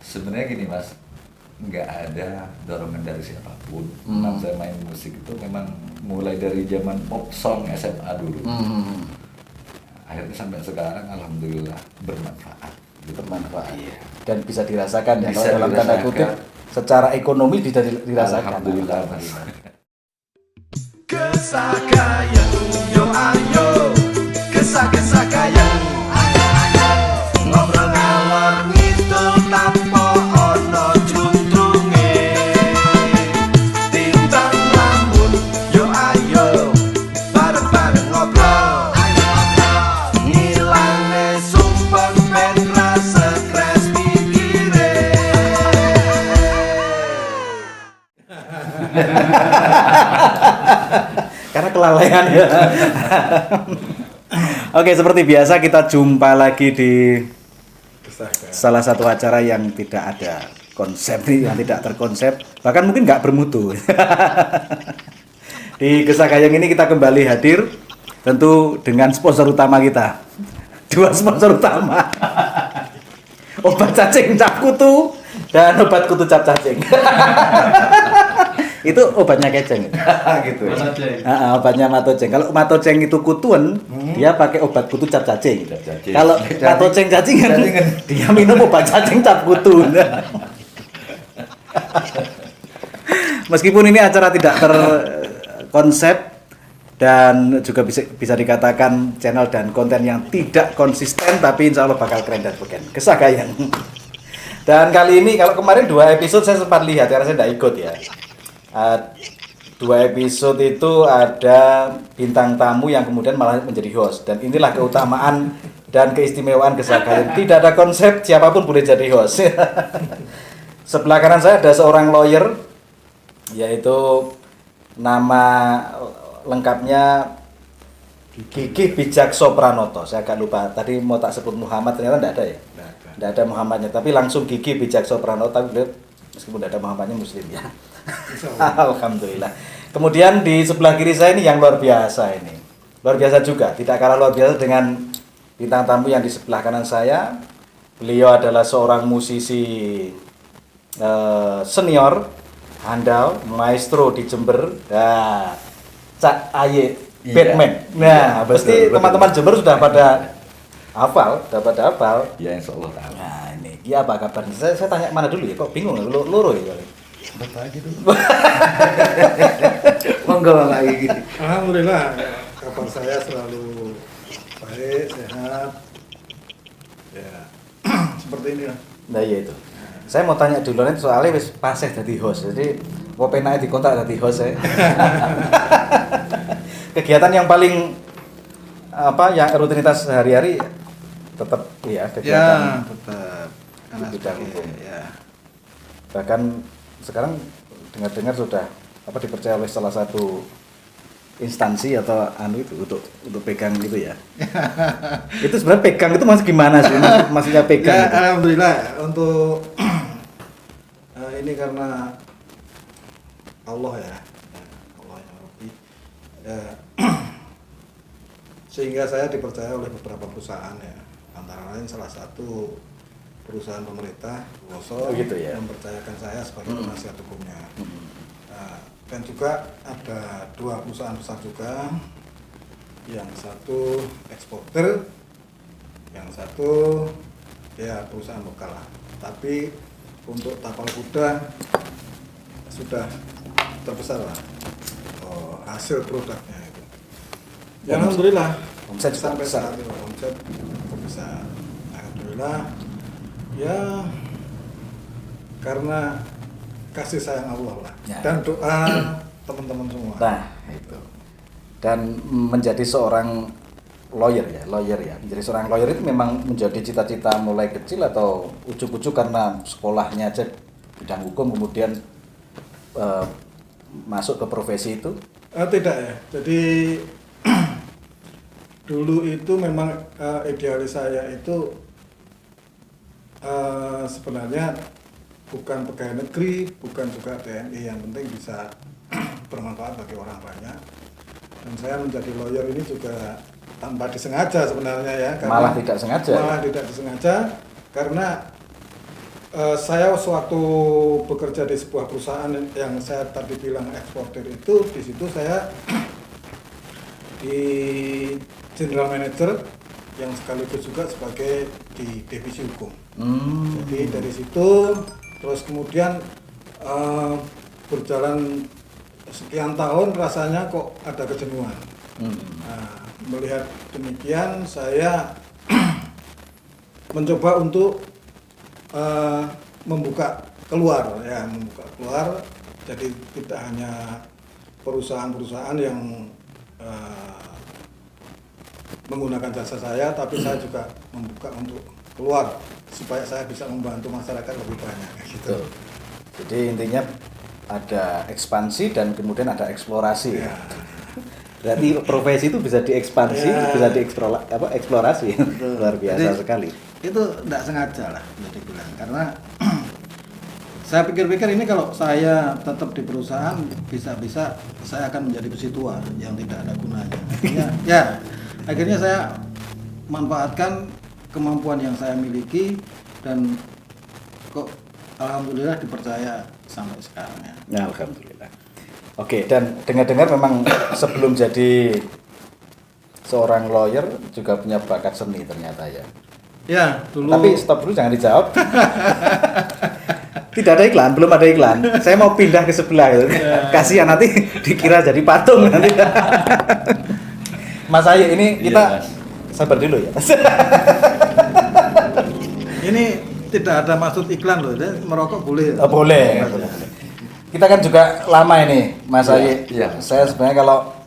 Sebenarnya gini Mas, nggak ada dorongan dari siapapun. Memang saya main musik itu memang mulai dari zaman pop song SMA dulu. Akhirnya sampai sekarang alhamdulillah bermanfaat. Bermanfaat. Iya. Dan bisa dirasakan ya, Bisa kalau dalam tanda dirasakan. kutip secara ekonomi bisa dirasakan. Alhamdulillah Mas. Kesah kayang, yo ayo, kesah kayang, ngobrol ngalor ngidul tanpa ono juntrunge, timbang lamun, yo ayo, bareng-bareng ngobrol, ngilane sumpah ben ra stres pikire. Karena kelalaian ya. Oke, seperti biasa kita jumpa lagi di salah satu acara yang tidak ada konsep nih, yang tidak terkonsep, bahkan mungkin nggak bermutu. Di Kesah Kayang ini kita kembali hadir, tentu dengan sponsor utama kita. Dua sponsor utama. Obat cacing cap kutu dan obat kutu cap cacing. Itu obatnya keceng gitu ya. Obatnya matoceng. Kalau matoceng itu kutuan, dia pakai obat kutu cap cacing. cacing. Kalau matoceng cacingan, dia minum obat cacing cap kutu. Meskipun ini acara tidak terkonsep dan juga bisa dikatakan channel dan konten yang tidak konsisten, tapi insya Allah bakal keren dan beken. Kesah Kayang. Dan kali ini, kalau kemarin 2 episode saya sempat lihat, karena saya tidak ikut ya. 2 episode itu ada bintang tamu yang kemudian malah menjadi host, dan inilah keutamaan dan keistimewaan Kesah Kayang. Tidak ada konsep, siapapun boleh jadi host. Sebelah kanan saya ada seorang lawyer, yaitu nama lengkapnya Gigi Bijakso Pranoto. Saya agak lupa, tadi mau tak sebut Muhammad, ternyata tidak ada ya? Tidak ada Muhammadnya, tapi langsung Gigi Bijakso Pranoto, tapi meskipun tidak ada Muhammadnya muslim ya. Alhamdulillah. Kemudian di sebelah kiri saya ini yang luar biasa ini. Luar biasa juga, tidak kalah luar biasa dengan bintang tamu yang di sebelah kanan saya. Beliau adalah seorang musisi senior, handal, maestro di Jember. Nah, Cak Aye Batman. Nah, pasti teman-teman Jember sudah pada hafal, Ya insya Allah tahu. Nah, ini dia apa kabarnya? Saya tanya mana dulu ya, kok bingung ya, loro ya kali. Bapak gitu. Monggo lagi. Alhamdulillah, kabar saya selalu baik, sehat. Ya, seperti ini lah. Nah iya itu. Saya mau tanya dulu nih soalnya wis paseh dadi host. Jadi mau penake dikontak dadi host ya. Kegiatan yang paling yang rutinitas sehari-hari tetap ya kegiatan Tetap. di bidang hukum. Ya. Bahkan sekarang dengar-dengar sudah dipercaya oleh salah satu instansi atau itu untuk pegang gitu ya. Itu sebenarnya pegang itu masih gimana sih? Maksudnya pegang. Ya, gitu. alhamdulillah untuk ini karena Allah ya. Allah ya Rabbi. Ya, sehingga saya dipercaya oleh beberapa perusahaan ya. Antara lain salah satu perusahaan pemerintah Woso gitu ya. mempercayakan saya sebagai penasihat hukumnya. Dan juga ada 2 perusahaan besar juga, yang satu eksportir, yang satu ya perusahaan lokal lah. Tapi untuk tapal kuda sudah terbesar lah hasil produknya itu. Ya, alhamdulillah Omset juga sampai besar. saat ini omset terbesar. Alhamdulillah. Ya, karena kasih sayang Allah lah Ya. dan doa teman-teman semua. Nah, itu. Dan menjadi seorang lawyer ya. Menjadi seorang lawyer itu memang menjadi cita-cita mulai kecil atau ujuk-ujuk karena sekolahnya aja bidang hukum kemudian masuk ke profesi itu? Tidak ya. Jadi dulu itu memang idealis saya itu sebenarnya bukan pegawai negeri, bukan juga TNI, yang penting bisa bermanfaat bagi orang banyak. Dan saya menjadi lawyer ini juga tanpa disengaja sebenarnya ya. Malah tidak sengaja. Malah tidak disengaja karena Saya sewaktu bekerja di sebuah perusahaan yang saya tadi bilang eksportir itu, di situ saya di general manager yang sekaligus juga sebagai di divisi hukum. Jadi dari situ terus kemudian berjalan sekian tahun rasanya kok ada kejenuhan. Nah, melihat demikian saya mencoba untuk membuka keluar. Jadi tidak hanya perusahaan-perusahaan yang menggunakan jasa saya, tapi saya juga membuka untuk keluar supaya saya bisa membantu masyarakat lebih banyak gitu. Betul. Jadi intinya ada ekspansi dan kemudian ada eksplorasi. Ya. Berarti profesi itu bisa diekspansi, Ya. bisa eksplorasi. Luar biasa Jadi, sekali. Itu tidak sengaja lah bisa dibilang, karena saya pikir-pikir ini kalau saya tetap di perusahaan bisa-bisa saya akan menjadi besi tua yang tidak ada gunanya. Akhirnya saya manfaatkan kemampuan yang saya miliki dan kok alhamdulillah dipercaya sampai sekarang ya. Nah, alhamdulillah. Oke, dan dengar-dengar memang sebelum jadi seorang lawyer juga punya bakat seni ternyata ya. Ya, dulu. Tapi stop dulu, jangan dijawab. Tidak ada iklan, belum ada iklan. Saya mau pindah ke sebelah gitu. Kasihan nanti dikira jadi patung nanti. Mas Ayu, ini kita Iya, Mas. sabar dulu ya. Ini tidak ada maksud iklan loh, merokok boleh. Oh, boleh. Kita kan juga lama ini, Mas Iya, Ayu. iya. Saya sebenarnya kalau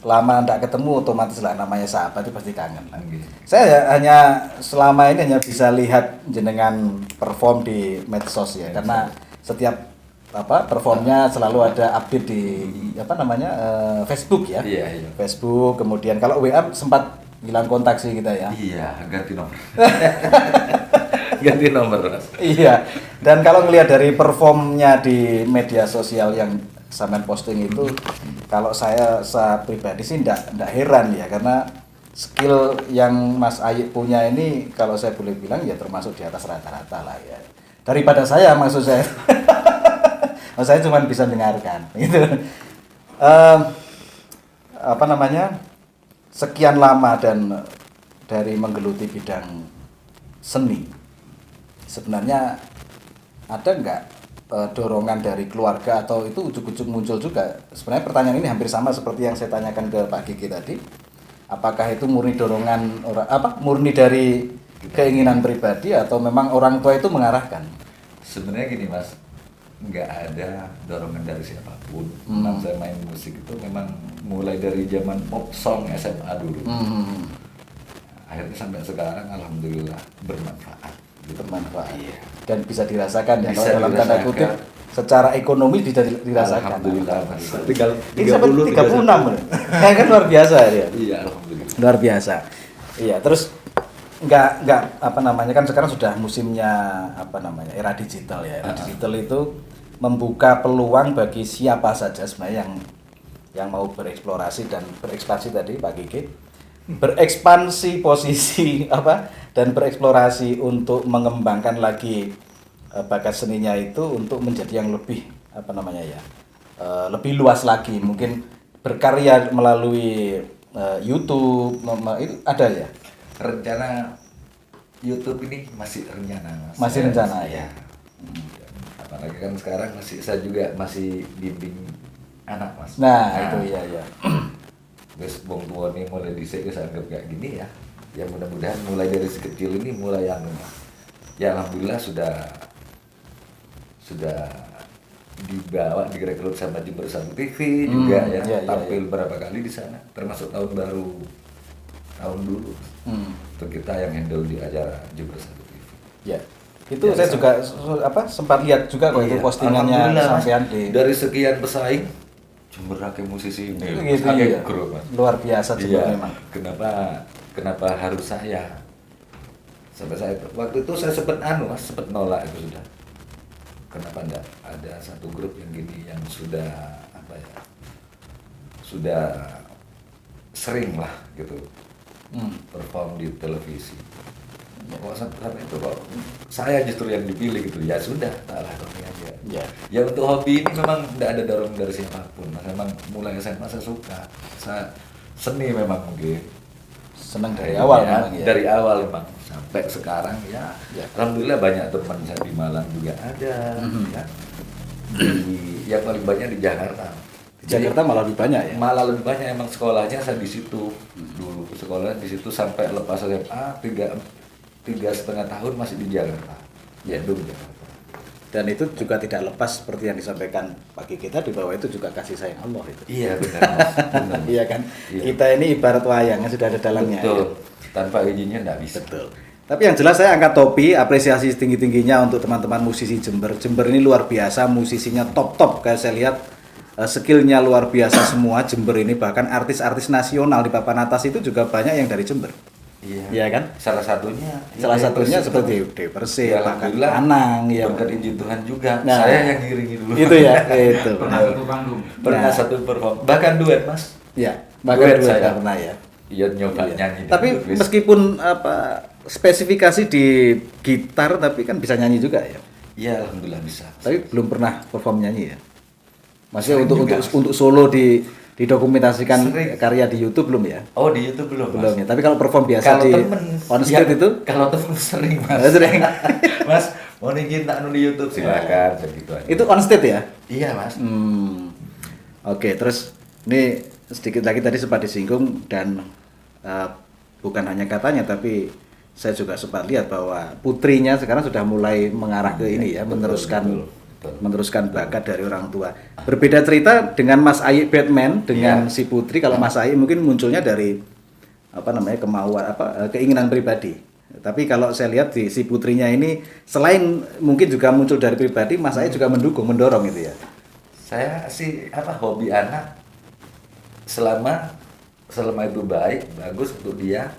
lama tidak ketemu otomatis lah namanya sahabat itu pasti kangen. Gitu. Saya hanya selama ini hanya bisa lihat jenengan perform di medsos ya, karena setiap performnya selalu ada update di Facebook ya. Iya, iya. Facebook, kemudian kalau WA sempat hilang kontak sih kita ya. Iya, ganti nomor. Ganti nomor, Mas. Iya. Dan kalau ngelihat dari performnya di media sosial yang sampean posting itu, kalau saya pribadi sih ndak heran ya, karena skill yang Mas Ayu punya ini kalau saya boleh bilang ya termasuk di atas rata-rata lah ya. Daripada saya, maksud saya. Saya cuma bisa dengarkan gitu. Sekian lama dan dari menggeluti bidang seni, sebenarnya ada nggak dorongan dari keluarga atau itu ujuk-ujuk muncul juga? Sebenarnya pertanyaan ini hampir sama seperti yang saya tanyakan ke Pak Gigi tadi. Apakah itu murni dorongan murni dari keinginan pribadi atau memang orang tua itu mengarahkan? Sebenarnya gini, Mas, nggak ada dorongan dari siapapun. Memang saya main musik itu memang mulai dari zaman pop song SMA dulu. Akhirnya sampai sekarang alhamdulillah bermanfaat. Bermanfaat. Iya. Dan bisa dirasakan ya, Bisa kalau dalam tanda dirasakan. kutip secara ekonomi bisa dirasakan. Alhamdulillah, Mas. Ini sampai 36 loh. Kan luar biasa ya. Iya, alhamdulillah. Luar biasa. Iya, terus nggak kan sekarang sudah musimnya era digital ya. Era digital itu membuka peluang bagi siapa saja sebenarnya yang mau bereksplorasi dan berekspansi tadi Pak Gigi. Berekspansi posisi dan bereksplorasi untuk mengembangkan lagi bakat seninya itu untuk menjadi yang lebih lebih luas lagi, mungkin berkarya melalui YouTube itu ada ya. Rencana YouTube ini masih rencana, Mas. Masih rencana ya. Apalagi kan sekarang saya juga masih bimbing anak, Mas. Nah, itu iya. Wes wong tua nih mulai dhisik wis anggap kayak gini ya. Ya mudah-mudahan mulai dari sekecil ini mulai ya alhamdulillah sudah dibawa direkrut sama Jember Satu TV juga ya, tampil berapa kali di sana, termasuk tahun baru tahun dulu. Itu kita yang handle di acara Jember Satu TV. Ya. Itu saya juga sempat lihat juga kok itu Iya, postingannya alhamdulillah, Mas. sampean di Dari sekian pesaing Jember akeh musisi ini, gitu, akeh iya. grup, Mas. Luar biasa juga Iya, memang. kenapa harus saya? Sampai saya waktu itu saya sempat sempat nolak itu sudah. Kenapa enggak ada satu grup yang gini yang sudah sudah sering lah gitu perform di televisi. kok sampai itu kok saya justru yang dipilih gitu, ya sudah tak lakoni aja. Ya untuk hobi ini memang tidak ada dorongan dari siapapun, mas. Memang mulai SMA saya suka, saya seni memang mungkin Senang dari awal ya, memang ya. dari awal memang sampai sekarang ya, Ya. alhamdulillah banyak teman saya di Malang juga ada, ya. Yang paling banyak di Jakarta. Di Jakarta malah lebih banyak ya. Malah lebih banyak emang sekolahnya saya di situ dulu, sekolah di situ sampai lepas SMA 3,5 tahun masih di Jakarta, Bandung Jakarta. Dan itu juga tidak lepas seperti yang disampaikan pagi kita, di bawah itu juga kasih sayang Allah itu. Iya benar mas, benar. Iya kan? Iya. Kita ini ibarat wayang yang sudah ada dalangnya. Betul, Ya. tanpa izinnya nggak bisa. Betul. Tapi yang jelas saya angkat topi, apresiasi setinggi-tingginya untuk teman-teman musisi Jember. Jember ini luar biasa, musisinya top-top. Kayak saya lihat skillnya luar biasa semua Jember ini. Bahkan artis-artis nasional di papan atas itu juga banyak yang dari Jember. Iya. Iya kan? Salah satunya. Salah ya, satunya Persib. seperti Dewi Persik, Ya, bahkan alhamdulillah, Anang. Ya. berkat izin Tuhan juga. Nah. Saya yang ngiringi dulu. Itu ya, itu. Pernah satu panggung. Pernah Nah. satu perform, bahkan duet mas. Ya, bahkan Duet duet saya. pernah ya. Iya nyoba Iya. nyanyi. Tapi dan meskipun apa spesifikasi di gitar, tapi kan bisa nyanyi juga ya. Iya alhamdulillah bisa. Tapi belum pernah perform nyanyi ya. Maksudnya Sering juga. untuk solo didokumentasikan Sering. karya di YouTube belum ya? Oh di YouTube belum Belum mas. ya. Tapi kalau perform biasa Kalau di temen on stage ya, itu kalau temen sering mas. Oh, sering. Mas mau ningin tak di YouTube silakan begitu aja. itu on stage ya? Iya mas. Oke, terus ini sedikit lagi tadi sempat disinggung dan bukan hanya katanya tapi saya juga sempat lihat bahwa putrinya sekarang sudah mulai mengarah ke ini ya, meneruskan bakat dari orang tua. Berbeda cerita dengan Mas Ayi Batman dengan Iya. si putri. Kalau Mas Ayi mungkin munculnya dari apa namanya kemauan keinginan pribadi. Tapi kalau saya lihat di si putrinya ini selain mungkin juga muncul dari pribadi, Mas Ayi juga mendorong itu ya. Saya sih hobi anak selama itu baik bagus untuk dia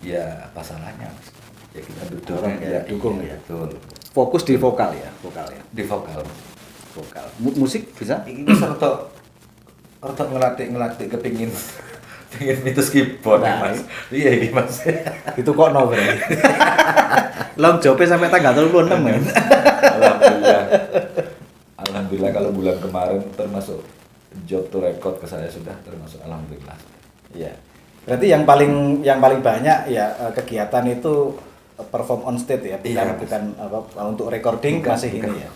ya apa salahnya mas? Ya kita Dorong ya, dukung iya, ya. betul Fokus di vokal ya. di vokal. Musik bisa? Ini serta ngelatih kepingin mitos keyboard Nah, mas. Iya ini mas. Itu kok no berarti. Long jobnya sampai tanggal 36 ya. Alhamdulillah kalau bulan kemarin termasuk job to record ke saya sudah termasuk alhamdulillah. Iya. Berarti yang paling banyak ya kegiatan itu perform on stage ya, Iya, bukan untuk recording Bukan, masih bukan. ini ya.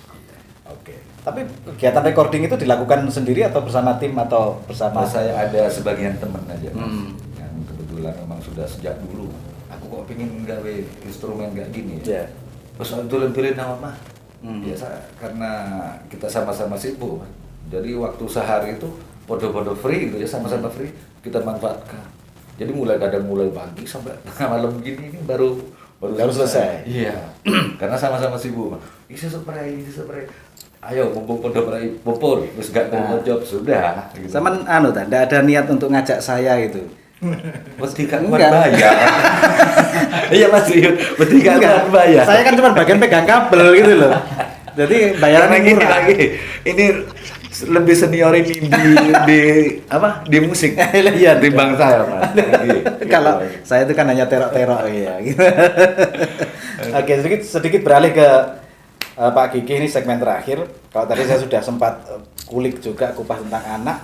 Oke. Tapi kegiatan recording itu dilakukan sendiri atau bersama tim atau bersama Saya ada sebagian teman aja mas, Hmm. yang kebetulan memang sudah sejak dulu. Aku kok pengen gawe instrumen kayak gini ya. Iya. Terus tulen-tulen nama mah. Hmm. Biasa karena kita sama-sama sibuk, Mas. Jadi waktu sehari itu podo-podo free gitu ya, sama-sama free kita manfaatkan. Jadi mulai pagi sampai tengah malam gini ini baru selesai. Iya. Karena sama-sama sibuk. Isi spray. Ayo mumpung podo spray popol, terus gak terima job sudah. Gitu. Sama enggak ada niat untuk ngajak saya gitu. Mesti gak kuat Enggak. bayar. Iya Mas Yud, mesti gak kuat bayar. Saya kan cuma bagian pegang kabel gitu loh. Jadi bayarannya Karena gini murah. lagi, ini lebih senior ini di musik Iya, timbang saya mas. Kalau saya itu kan hanya terok-terok ya. Gitu. Oke, sedikit beralih ke Pak Gigi, ini segmen terakhir. Kalau tadi saya sudah sempat kulik juga kupas tentang anak.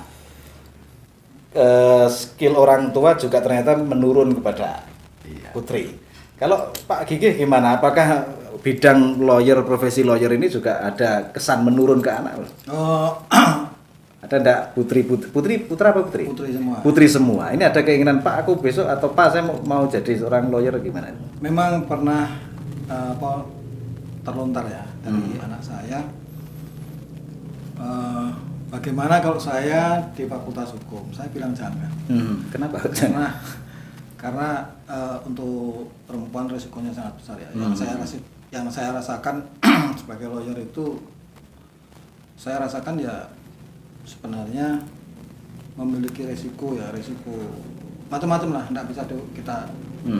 Skill orang tua juga ternyata menurun kepada Iya. putri. Kalau Pak Gigi gimana? Apakah bidang profesi lawyer ini juga ada kesan menurun ke anak? Oh, Ada enggak putra apa putri? Putri semua. Putri semua. Ini ada keinginan Pak aku besok atau Pak saya mau jadi seorang lawyer gimana? memang pernah terlontar ya dari anak saya. Bagaimana kalau saya di Fakultas Hukum? Saya bilang jangan. Kenapa? Karena untuk perempuan resikonya sangat besar ya. Yang saya rasakan sebagai lawyer itu, saya rasakan ya sebenarnya memiliki resiko macam-macam lah, tidak bisa kita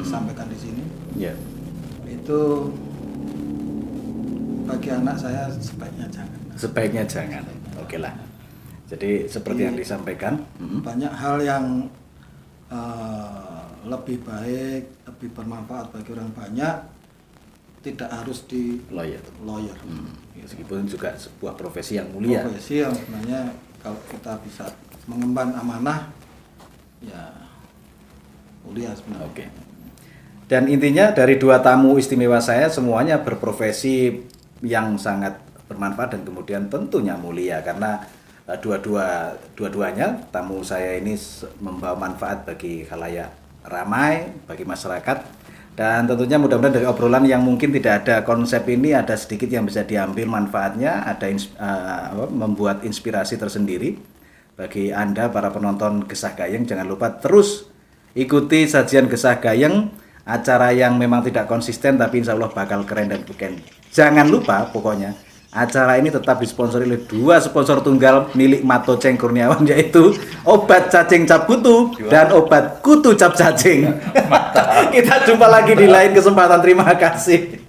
sampaikan di sini. Ya. Itu bagi anak saya sebaiknya jangan. Sebaiknya jangan. Oke lah. Jadi seperti yang disampaikan. Banyak hal yang lebih baik, lebih bermanfaat bagi orang banyak tidak harus di Lawyer. lawyer. Meskipun juga sebuah profesi yang mulia. Profesi yang sebenarnya kalau kita bisa mengemban amanah, ya mulia sebenarnya. Oke. Dan intinya dari dua tamu istimewa saya semuanya berprofesi yang sangat bermanfaat dan kemudian tentunya mulia karena dua-duanya tamu saya ini membawa manfaat bagi khalayak ramai, bagi masyarakat. Dan tentunya mudah-mudahan dari obrolan yang mungkin tidak ada konsep ini ada sedikit yang bisa diambil manfaatnya, ada membuat inspirasi tersendiri bagi Anda para penonton Gesah Gayeng. Jangan lupa terus ikuti sajian Gesah Gayeng, acara yang memang tidak konsisten tapi insya Allah bakal keren dan beken. Jangan lupa pokoknya acara ini tetap disponsori oleh dua sponsor tunggal milik Mato Ceng Kurniawan, yaitu obat cacing cap kutu dan obat kutu cap cacing. Kita jumpa lagi di lain kesempatan. Terima kasih.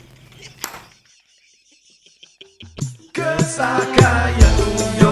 Gesah Gayeng, yo